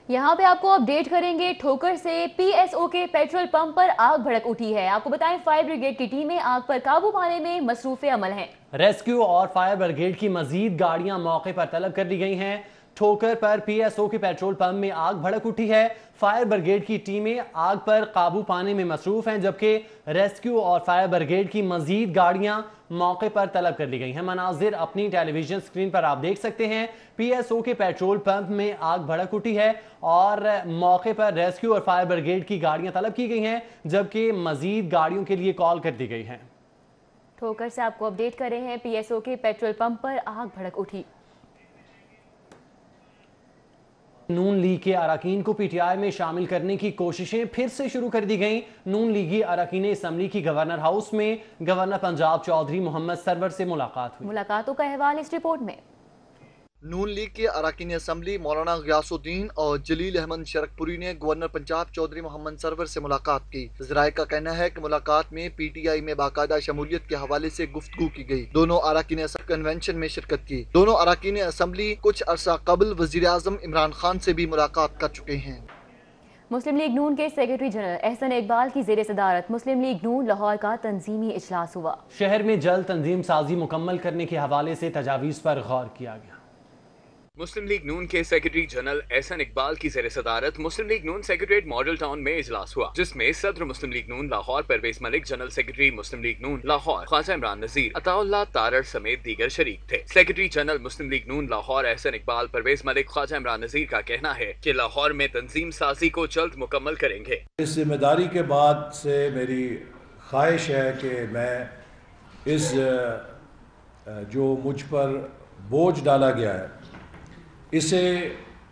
یہاں پہ آپ کو اپڈیٹ کریں گے، ٹھوکر سے پی ایس او کے پیٹرول پمپ پر آگ بھڑک اٹھی ہے۔ آپ کو بتائیں فائر بریگیڈ کی ٹیمیں آگ پر قابو پانے میں مصروف عمل ہیں۔ ریسکیو اور فائر بریگیڈ کی مزید گاڑیاں موقع پر طلب کر لی گئی ہیں۔ ٹھوکر پر پی ایس او کے پیٹرول پمپ میں آگ بھڑک اٹھی ہے۔ فائر بریگیڈ کی ٹیمیں آگ پر قابو پانے میں مصروف ہیں، جبکہ ریسکیو اور فائر بریگیڈ کی مزید گاڑیاں موقع پر طلب کر لی گئی ہیں۔ مناظر اپنی ٹیلی ویژن سکرین پر آپ دیکھ سکتے ہیں۔ پی ایس او کے پیٹرول پمپ میں آگ بھڑک اٹھی ہے اور موقع پر ریسکیو اور فائر بریگیڈ کی گاڑیاں طلب کی گئی ہیں، جبکہ مزید گاڑیوں کے لیے کال کر دی گئی ہے۔ ٹھوکر سے آپ کو اپڈیٹ کر رہے ہیں، پی ایس او کے پیٹرول پمپ پر آگ بھڑک اٹھی۔ نون لیگ کے اراکین کو پی ٹی آئی میں شامل کرنے کی کوششیں پھر سے شروع کر دی گئیں۔ نون لیگی اراکین اسمبلی کی گورنر ہاؤس میں گورنر پنجاب چودھری محمد سرور سے ملاقات ہوئی۔ ملاقاتوں کا احوال اس رپورٹ میں۔ نون لیگ کے اراکین اسمبلی مولانا غیاث الدین اور جلیل احمد شرک پوری نے گورنر پنجاب چودھری محمد سرور سے ملاقات کی۔ ذرائع کا کہنا ہے کہ ملاقات میں پی ٹی آئی میں باقاعدہ شمولیت کے حوالے سے گفتگو کی گئی۔ دونوں اراکین اسمبلی کنونشن میں شرکت کی۔ دونوں اراکین اسمبلی کچھ عرصہ قبل وزیر اعظم عمران خان سے بھی ملاقات کر چکے ہیں۔ مسلم لیگ نون کے سیکرٹری جنرل احسن اقبال کی زیر صدارت مسلم لیگ نون لاہور کا تنظیمی اجلاس ہوا۔ شہر میں جلد تنظیم سازی مکمل کرنے کے حوالے سے تجاویز پر غور کیا گیا۔ मुस्लिम लीग नून के सेक्रेटरी जनरल एहसन इकबाल की ज़ेर सदारत मुस्लिम लीग नून सेक्रेटरीट मॉडल टाउन में इजलास हुआ, जिसमें सदर मुस्लिम लीग नून लाहौर परवेज मलिक, जनरल सेक्रेटरी मुस्लिम लीग नून लाहौर ख्वाजा इमरान नजीर, अताउल्लाह तारड़ समेत दीगर शरीक थे। सेक्रेटरी जनरल मुस्लिम लीग नून लाहौर एहसन इकबाल परवेज मलिक, ख्वाजा इमरान नजीर का कहना है कि लाहौर में तंजीम साजी को जल्द मुकम्मल करेंगे। इस जिम्मेदारी के बाद से मेरी ख्वाहिश है कि मैं इस जो मुझ पर बोझ डाला गया है इसे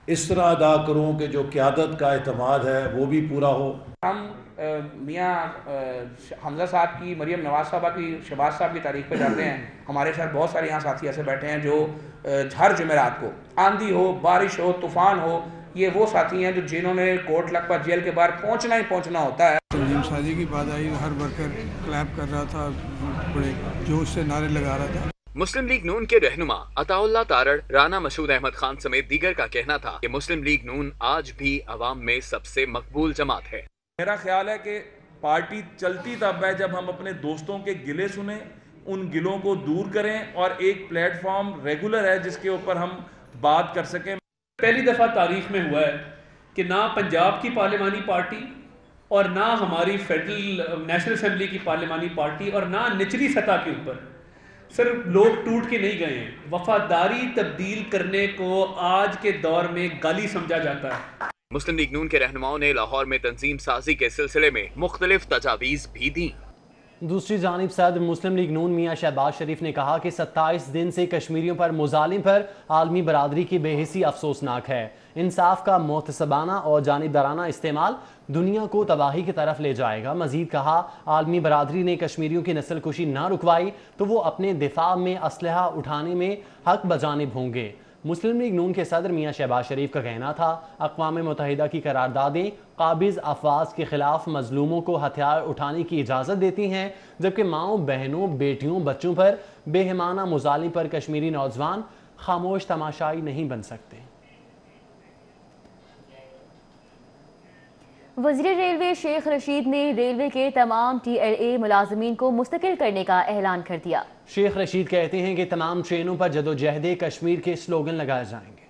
इस तरह अदा करूं कि जो क़यादत का एतमाद है वो भी पूरा हो। हम मियाँ हमजा साहब की, मरियम नवाज साहबा की, शहबाज साहब की तारीख पे जाते हैं। हमारे साथ बहुत सारे यहाँ साथी ऐसे बैठे हैं जो हर जुमेरात को, आंधी हो, बारिश हो, तूफ़ान हो, ये वो साथी हैं जो जिन्होंने कोट लखपत जेल के बाहर पहुँचना ही पहुँचना होता है। तंजीम साजी की बात आई, हर वर्कर क्लैप कर रहा था, बड़े जोश से नारे लगा रहा था। मुस्लिम लीग नून के रहनुमा अताउल्लाह तारड़, राना मसूद अहमद खान समेत दीगर का कहना था कि मुस्लिम लीग नून आज भी अवाम में सबसे मकबूल जमात है। मेरा ख्याल है कि पार्टी चलती तब है जब हम अपने दोस्तों के गिले सुने, उन गिलों को दूर करें और एक प्लेटफॉर्म रेगुलर है जिसके ऊपर हम बात कर सकें। पहली दफ़ा तारीख में हुआ है कि ना पंजाब की पार्लिमानी पार्टी और ना हमारी फेडरल नेशनल असेंबली की पार्लिमानी पार्टी और ना निचली सतह के ऊपर सिर्फ लोग टूट के नहीं गए हैं। वफादारी तब्दील करने को आज के दौर में गाली समझा जाता है। मुस्लिम लीग नून के रहनुमाओं ने लाहौर में तंजीम साजी के सिलसिले में मुख्तलिफ तजावीज़ भी दी। दूसरी जानिब सदर मुस्लिम लीग नून मियाँ शहबाज शरीफ ने कहा कि 27 दिन से कश्मीरियों पर मुजालिम पर आलमी बरादरी की बेहिसी अफसोसनाक है। इंसाफ का मोहतसबाना और जानिबदाराना इस्तेमाल दुनिया को तबाही की तरफ ले जाएगा। मजीद कहा, आलमी बरादरी ने कश्मीरियों की नस्ल कुशी ना रुकवाई तो वो अपने दिफा में असलहा उठाने में हक बजानिब होंगे। मुस्लिम लीग नून के सदर मियाँ शहबाज शरीफ का कहना था, अक़वाम मुत्तहिदा की करारदादें काबिज़ अफवाज के खिलाफ मजलूमों को हथियार उठाने की इजाज़त देती हैं, जबकि माओं, बहनों, बेटियों, बच्चों पर बेहमाना मुजालिम पर कश्मीरी नौजवान खामोश तमाशाई नहीं बन सकते। वज़ीर रेलवे शेख रशीद ने रेलवे के तमाम TLA मुलाजमीन को मुस्तकिल करने का ऐलान कर दिया। शेख रशीद कहते हैं कि तमाम ट्रेनों पर जदोजहद कश्मीर के स्लोगन लगाए जाएंगे।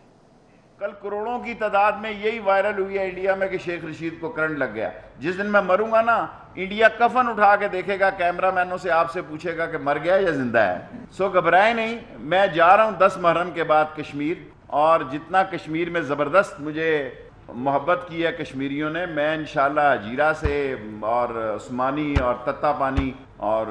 कल करोड़ों की तादाद में यही वायरल हुई है इंडिया में कि शेख रशीद को करंट लग गया। जिस दिन मैं मरूंगा ना, इंडिया कफन उठा के देखेगा, कैमरामैनों से आपसे पूछेगा कि मर गया या जिंदा है। सो घबराए नहीं, मैं जा रहा हूँ 10 मुहर्रम के बाद कश्मीर, और जितना कश्मीर में ज़बरदस्त मुझे मोहब्बत की है कश्मीरियों ने, मैं इंशाल्लाह जीरा से और उस्मानी और तत्ता पानी और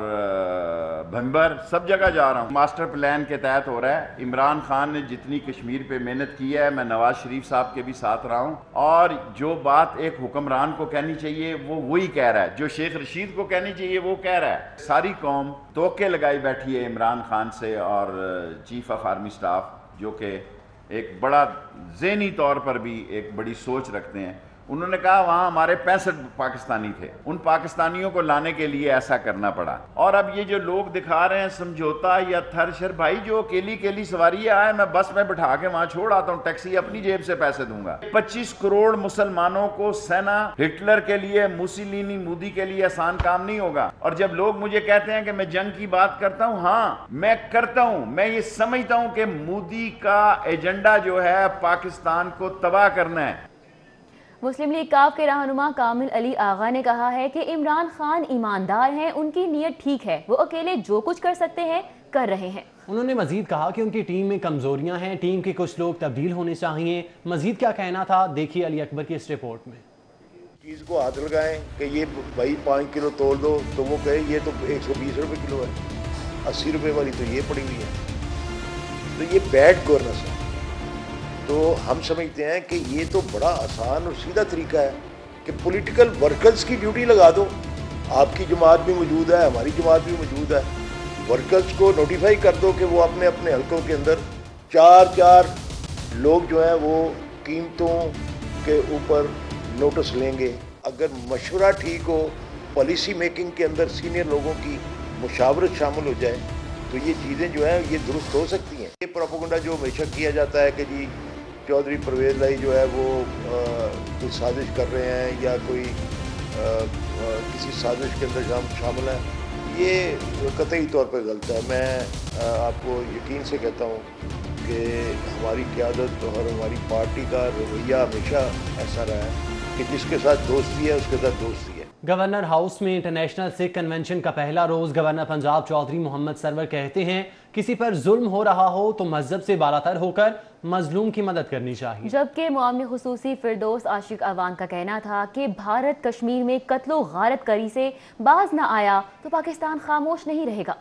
भंबर सब जगह जा रहा हूँ। मास्टर प्लान के तहत हो रहा है। इमरान खान ने जितनी कश्मीर पे मेहनत की है, मैं नवाज शरीफ साहब के भी साथ रहा हूँ, और जो बात एक हुक्मरान को कहनी चाहिए वो वही कह रहा है, जो शेख रशीद को कहनी चाहिए वो कह रहा है। सारी कौम तोके लगाई बैठी है इमरान खान से और चीफ ऑफ आर्मी स्टाफ, जो कि एक बड़ा ज़हनी तौर पर भी एक बड़ी सोच रखते हैं। उन्होंने कहा वहाँ हमारे 65 पाकिस्तानी थे, उन पाकिस्तानियों को लाने के लिए ऐसा करना पड़ा। और अब ये जो लोग दिखा रहे हैं समझौता या थरशर, भाई जो अकेली सवारी आए, मैं बस में बिठा के वहाँ छोड़ आता हूँ, टैक्सी अपनी जेब से पैसे दूंगा। 25 करोड़ मुसलमानों को सेना हिटलर के लिए, मुसोलिनी, मोदी के लिए आसान काम नहीं होगा। और जब लोग मुझे कहते हैं कि मैं जंग की बात करता हूँ, हाँ मैं करता हूँ। मैं ये समझता हूँ कि मोदी का एजेंडा जो है पाकिस्तान को तबाह करना है। मुस्लिम लीग काफ के रहनुमा कामिल अली आगा ने कहा है कि इमरान खान ईमानदार हैं, उनकी नीयत ठीक है, वो अकेले जो कुछ कर सकते हैं कर रहे हैं। उन्होंने मजीद कहा कि उनकी टीम में कमजोरियां हैं, टीम के कुछ लोग तब्दील होने चाहिए। मजीद क्या कहना था, देखिए अली अकबर की इस रिपोर्ट में। चीज़ को हाथ लगाएं कि ये भाई 5 किलो तोड़ दो, तो वो कहे ये तो 120 रुपये किलो है, 80 रुपये वाली तो ये पड़ी हुई है। तो ये बैड गवर्नेंस है। तो हम समझते हैं कि ये तो बड़ा आसान और सीधा तरीका है कि पॉलिटिकल वर्कर्स की ड्यूटी लगा दो। आपकी जमात भी मौजूद है, हमारी जमात भी मौजूद है, वर्कर्स को नोटिफाई कर दो कि वो अपने अपने हलकों के अंदर 4 लोग जो हैं वो कीमतों के ऊपर नोटिस लेंगे। अगर मशवरा ठीक हो, पॉलिसी मेकिंग के अंदर सीनियर लोगों की मुशावरत शामिल हो जाए, तो ये चीज़ें जो हैं ये दुरुस्त हो सकती हैं। ये प्रोपेगेंडा जो हमेशा किया जाता है कि जी चौधरी परवेज़ लाई जो है वो कोई साजिश कर रहे हैं या कोई किसी साजिश के अंदर शामिल है, ये कतई तौर पर गलत है। मैं आपको यकीन से कहता हूँ کہ ہماری قیادت اور ہماری پارٹی کا رویہ ہمیشہ ایسا رہا ہے کہ جس کے ساتھ دوستی ہے اس کے ساتھ دوستی ہے. گورنر ہاؤس میں انٹرنیشنل سکھ کنونشن کا پہلا روز گورنر پنجاب چودھری محمد سرور کہتے ہیں کسی پر ظلم ہو رہا ہو تو مذہب سے بالاتر ہو کر مظلوم کی مدد کرنی چاہیے. جبکہ معاون خصوصی فردوس عاشق عوان کا کہنا تھا کہ بھارت کشمیر میں قتل و غارت کاری سے باز نہ آیا تو پاکستان خاموش نہیں رہے گا.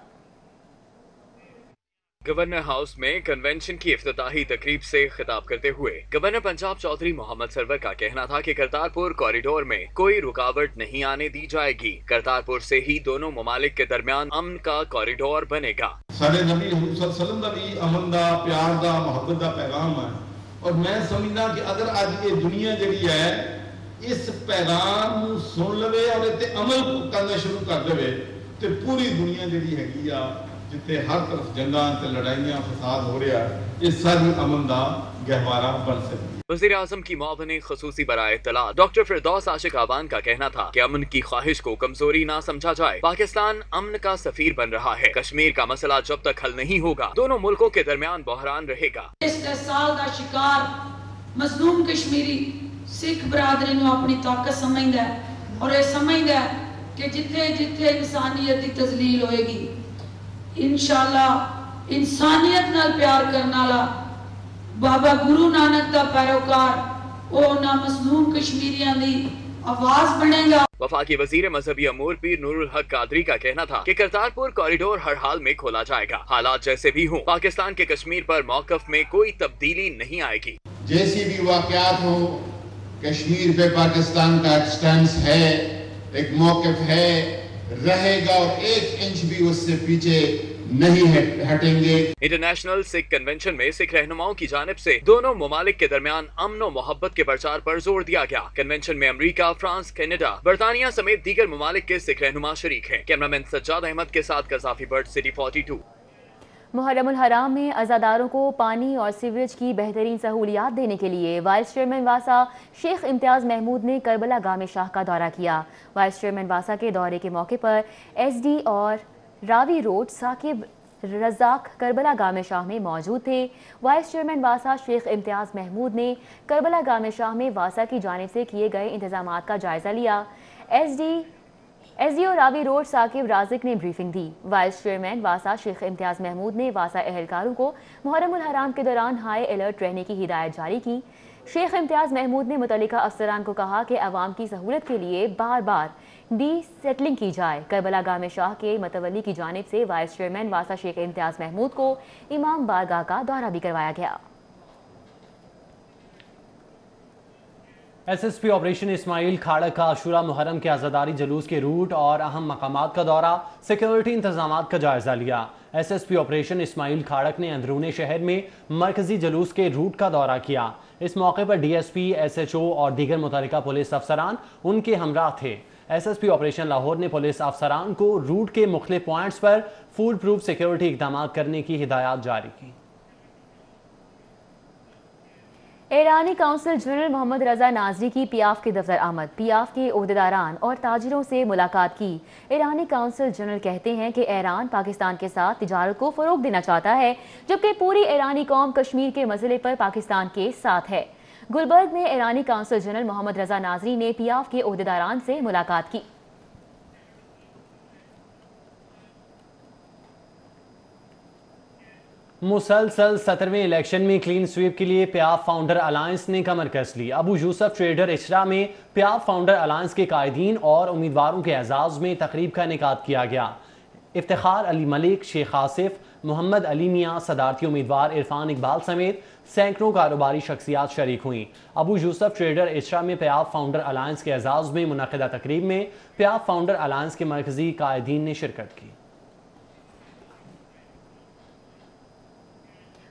گورنر ہاؤس میں کنونشن کی افتتاحی تقریب سے خطاب کرتے ہوئے گورنر پنجاب چودھری محمد سرور کا کہنا تھا کہ کرتارپور کوریڈور میں کوئی رکاوٹ نہیں آنے دی جائے گی. کرتارپور سے ہی دونوں ممالک کے درمیان امن کا کوریڈور بنے گا. سارے نبی حضور صلی اللہ علیہ وسلم دا بھی امن دا پیار دا محبت دا پیغام ہے اور میں سمجھنا کہ اگر آج یہ دنیا جڑی ہے اس پیغام سن لوے اور تے عمل کرنا شروع کر دے تے پوری دنیا جڑی ہے جتے ہر طرف جنگاں تے لڑائیاں فساد ہو رہا ہے یہ ساری امن دا گہوارہ بن سکتی. وزیر اعظم کی معاون خصوصی برائے اطلاع ڈاکٹر فردوس عاشق عوان کا کہنا تھا کہ امن کی خواہش کو کمزوری نہ سمجھا جائے. پاکستان امن کا سفیر بن رہا ہے. کشمیر کا مسئلہ جب تک حل نہیں ہوگا دونوں ملکوں کے درمیان بحران رہے گا. استحصال دا شکار مظلوم کشمیری سکھ برادری نو اپنی طاقت سمجھدا ہے اور یہ سمجھدا ہے کہ جتھے جتھے انسانیت دی تذلیل ہوئے گی انشاءاللہ انسانیت نال پیار کرنا والا بابا گرو نانک دا پیروکار او نا مظلوم کشمیریاں دی آواز بنے گا. وفاقی وزیر مذہبی امور پیر نور الحق قادری کا کہنا تھا کہ کرتارپور کوریڈور ہر حال میں کھولا جائے گا. حالات جیسے بھی ہوں پاکستان کے کشمیر پر موقف میں کوئی تبدیلی نہیں آئے گی. جیسی بھی واقعات ہو کشمیر پہ پاکستان کا ایک سٹینس ہے, ایک موقف ہے, رہے گا اور ایک انچ بھی اس سے پیچھے نہیں ہٹیں گے. انٹرنیشنل سکھ کنونشن میں سکھ رہنماؤں کی جانب سے دونوں ممالک کے درمیان امن و محبت کے پرچار پر زور دیا گیا. کنونشن میں امریکہ, فرانس, کینیڈا, برطانیہ سمیت دیگر ممالک کے سکھ رہنما شریک ہیں. کیمرامین سجاد احمد کے ساتھ قذافی برڈ, سٹی 42. محرم الحرام میں عزاداروں کو پانی اور سیوریج کی بہترین سہولیات دینے کے لیے وائس چیئرمین واسا شیخ امتیاز محمود نے کربلا گام شاہ کا دورہ کیا. وائس چیئرمین واسا کے دورے کے موقع پر ایس ڈی اور راوی روڈ ثاقب رزاق کربلا گام شاہ میں موجود تھے. وائس چیئرمین واسا شیخ امتیاز محمود نے کربلا گام شاہ میں واسا کی جانب سے کیے گئے انتظامات کا جائزہ لیا. ایس ڈی او راوی روڈ ثاقب رازق نے بریفنگ دی. وائس چیئرمین واسا شیخ امتیاز محمود نے واسا اہلکاروں کو محرم الحرام کے دوران ہائی الرٹ رہنے کی ہدایت جاری کی. شیخ امتیاز محمود نے متعلقہ افسران کو کہا کہ عوام کی سہولت کے لیے بار بار ڈی سیٹلنگ کی جائے. کربلا گام شاہ کے متولی کی جانب سے وائس چیئرمین واسا شیخ امتیاز محمود کو امام بارگاہ کا دورہ بھی کروایا گیا. ایس ایس پی آپریشن اسماعیل کھاڑک کا عاشورہ محرم کے عزاداری جلوس کے روٹ اور اہم مقامات کا دورہ, سیکیورٹی انتظامات کا جائزہ لیا. ایس ایس پی آپریشن اسماعیل کھاڑک نے اندرون شہر میں مرکزی جلوس کے روٹ کا دورہ کیا. اس موقع پر D S P, S H O اور دیگر متعلقہ پولیس افسران ان کے ہمراہ تھے. S S P operation Lahore نے پولیس افسران کو روٹ کے مختلف پوائنٹس پر فول پروف سیکیورٹی اقدامات کرنے کی ہدایات جاری کی. ایرانی کونسل جنرل محمد رضا ناظری کی پی ایف کے دفتر آمد. پی ایف کے عہدیداران اور تاجروں سے ملاقات کی. ایرانی کونسل جنرل کہتے ہیں کہ ایران پاکستان کے ساتھ تجارت کو فروغ دینا چاہتا ہے جبکہ پوری ایرانی قوم کشمیر کے مسئلے پر پاکستان کے ساتھ ہے. گلبرگ میں ایرانی کونسل جنرل محمد رضا ناظری نے پی ایف کے عہدیداران سے ملاقات کی. مسلسل 17ویں الیکشن میں کلین سویپ کے لیے پی ایف فاؤنڈر الائنس نے کمر کس لی. ابو یوسف ٹریڈر اچرا میں پی ایف فاؤنڈر الائنس کے قائدین اور امیدواروں کے اعزاز میں تقریب کا انعقاد کیا گیا. افتخار علی ملک, شیخ آصف, محمد علی میاں, صدارتی امیدوار عرفان اقبال سمیت سینکڑوں کاروباری شخصیات شریک ہوئیں. ابو یوسف ٹریڈر اچرا میں پی ایف فاؤنڈر الائنس کے اعزاز میں منعقدہ تقریب میں پی ایف فاؤنڈر الائنس کے مرکزی قائدین نے شرکت کی.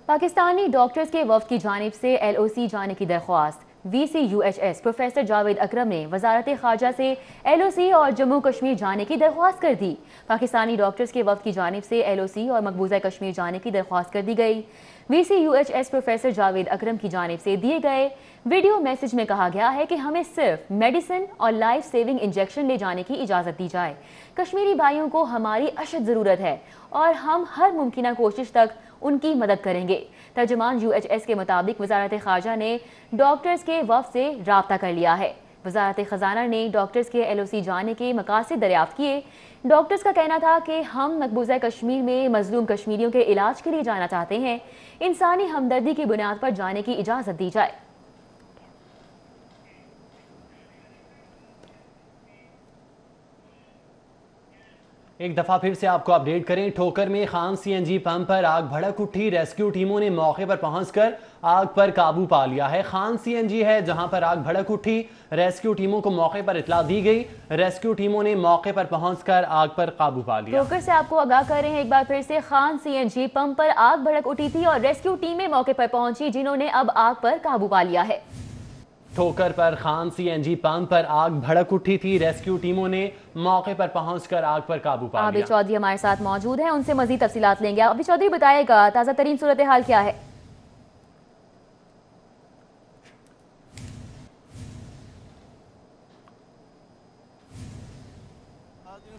پاکستانی ڈاکٹرز کے وفد کی جانب سے ایل او سی جانے کی درخواست. V C U H S professor Javed Akram نے وزارت خارجہ سے ایل او سی اور جموں کشمیر جانے کی درخواست کر دی. پاکستانی ڈاکٹرز کے وفد کی جانب سے ایل او سی اور مقبوضہ کشمیر جانے کی درخواست کر دی گئی. V C U H S professor Javed Akram کی جانب سے دیے گئے ویڈیو میسج میں کہا گیا ہے کہ ہمیں صرف میڈیسن اور لائف سیونگ انجیکشن لے جانے کی اجازت دی جائے. کشمیری بھائیوں کو ہماری اشد ضرورت ہے اور ہم ہر ممکنہ کوشش تک ان کی مدد کریں گے۔ ترجمان UHS کے مطابق وزارت خارجہ نے ڈاکٹرز کے وفد سے رابطہ کر لیا ہے۔ وزارت خزانہ نے ڈاکٹرز کے LOC جانے کے مقاصد دریافت کیے۔ ڈاکٹرز کا کہنا تھا کہ ہم مقبوضہ کشمیر میں مظلوم کشمیریوں کے علاج کے لیے جانا چاہتے ہیں، انسانی ہمدردی کی بنیاد پر جانے کی اجازت دی جائے۔ ایک دفعہ پھر سے آپ کو اپڈیٹ کریں، ٹھوکر میں خان CNG پمپ پر آگ بھڑک اٹھی، ریسکیو ٹیموں نے موقع پر پہنچ کر آگ پر قابو پا لیا ہے۔ خان CNG ہے جہاں پر آگ بھڑک اٹھی، ریسکیو ٹیموں کو موقع پر اطلاع دی گئی، ریسکیو ٹیموں نے موقع پر پہنچ کر آگ پر قابو پا لیا۔ ٹھوکر سے آپ کو آگاہ کر رہے ہیں ایک بار پھر سے، خان CNG پمپ پر آگ بھڑک اٹھی تھی اور ریسکیو ٹیمیں موقع پر پہنچی جنہوں نے اب آگ پر قابو پا لیا ہے۔ ٹھوکر پر خان CNG پمپ پر آگ بھڑک اٹھی تھی، ریسکیو ٹیموں نے موقع پر پہنچ کر آگ پر قابو پا لیا۔ عابد چودھری ہمارے ساتھ موجود ہیں، ان سے مزید تفصیلات لیں گے۔ عابد چودھری بتائے گا تازہ ترین صورتحال کیا ہے؟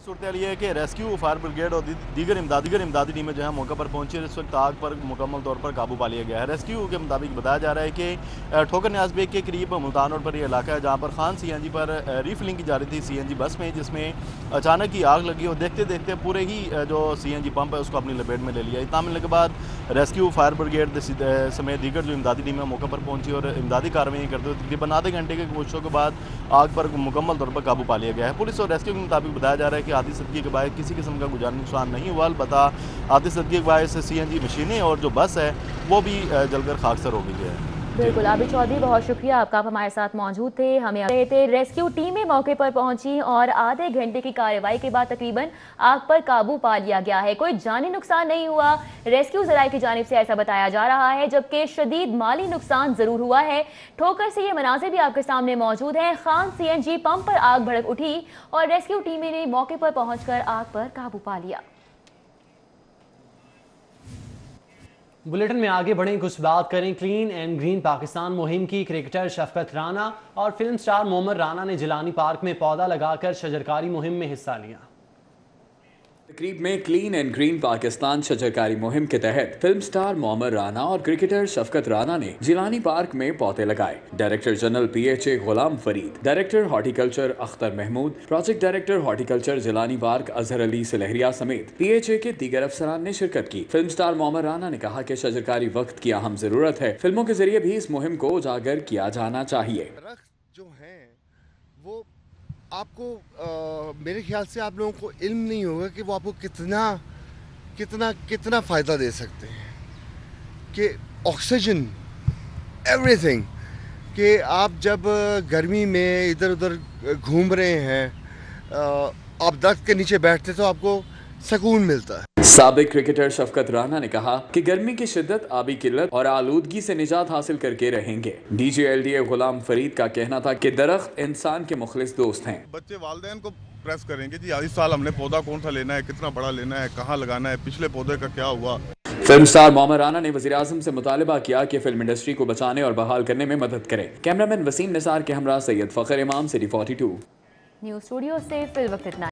صورتحال یہ ہے کہ ریسکیو فائر بریگیڈ اور دیگر امدادی ٹیمیں جو ہیں موقع پر پہنچی، اس وقت آگ پر مکمل طور پر قابو پا لیا گیا ہے۔ ریسکیو کے مطابق بتایا جا رہا ہے کہ ٹھوکر نیاز بیگ کے قریب ملتان روڈ پر یہ علاقہ ہے جہاں پر خان CNG پر ریفلنگ کی جا رہی تھی CNG بس میں، جس میں اچانک ہی آگ لگی اور دیکھتے دیکھتے پورے ہی جو CNG پمپ ہے اس کو اپنی لپیٹ میں لے لیا۔ اطلاع ملنے کے بعد ریسکیو فائر بریگیڈ سمیت دیگر جو امدادی ٹیمیں موقع پر پہنچی اور امدادی کارروائیاں کرتے ہوئے تقریباً آدھے گھنٹے کے کوششوں کے بعد آگ پر مکمل طور پر قابو پا لیا گیا ہے۔ پولیس اور ریسکیو کے مطابق بتایا جا رہا ہے کہ حادثے کے باعث کسی قسم کا کوئی جانی نقصان نہیں ہوا، البتہ حادثے کے باعث CNG مشینیں اور جو بس ہے وہ بھی جل کر خاکسار ہو گئی ہے۔ بالکل عابد چودھری، بہت شکریہ، آپ ہمارے ساتھ موجود تھے، ہمیں رہے تھے۔ ریسکیو ٹیمیں موقع پر پہنچی اور آدھے گھنٹے کی کارروائی کے بعد تقریباً آگ پر قابو پا لیا گیا ہے۔ کوئی جانی نقصان نہیں ہوا، ریسکیو ذرائع کی جانب سے ایسا بتایا جا رہا ہے، جبکہ شدید مالی نقصان ضرور ہوا ہے۔ ٹھوکر سے یہ مناظر بھی آپ کے سامنے موجود ہیں، خان CNG پمپ پر آگ بھڑک اٹھی اور ریسکیو ٹیمیں نے موقع پر پہنچ کر آگ پر قابو پا لیا۔ بلیٹن میں آگے بڑھیں، کچھ بات کریں کلین اینڈ گرین پاکستان مہم کی۔ کرکٹر شفقت رانا اور فلم سٹار مومر رانا نے جیلانی پارک میں پودا لگا کر شجرکاری مہم میں حصہ لیا۔ تقریب میں کلین اینڈ گرین پاکستان شجرکاری مہم کے تحت فلم سٹار مومر رانا اور کرکٹر شفقت رانا نے جیلانی پارک میں پودے لگائے۔ Director general PHA Ghulam Farid, director horticulture Akhtar Mahmood, project director horticulture Jilani park Azhar Ali Sulehria سمیت PHA کے دیگر افسران نے شرکت کی۔ فلم سٹار مومر رانا نے کہا کہ شجرکاری وقت کی اہم ضرورت ہے، فلموں کے ذریعے بھی اس مہم کو اجاگر کیا جانا چاہیے۔ جو ہیں وہ آپ کو میرے خیال سے آپ لوگوں کو علم نہیں ہوگا کہ وہ آپ کو کتنا فائدہ دے سکتے ہیں، کہ آکسیجن ایوری تھنگ، کہ آپ جب گرمی میں ادھر ادھر گھوم رہے ہیں، آپ درخت کے نیچے بیٹھتے تو آپ کو سکون ملتا ہے۔ سابق کرکٹر شفقت رانا نے کہا کہ گرمی کی شدت، آبی قلت اور آلودگی سے نجات حاصل کر کے رہیں گے۔ DGLDA غلام فرید کا کہنا تھا کہ درخت انسان کے مخلص دوست ہیں۔ بچے والدین کو پریس کریں گے جی اس سال ہم نے پودا کون سا لینا ہے، کتنا بڑا لینا ہے، کہاں لگانا ہے، پچھلے پودے کا کیا ہوا۔ فلم سٹار مومر رانا نے وزیر اعظم سے مطالبہ کیا کہ فلم انڈسٹری کو بچانے اور بحال کرنے میں مدد کرے۔ کیمرامین وسیم نثار کے ہمراہ سید فخر امام، City 42 نیوز اسٹوڈیو سے فی الوقت اتنا۔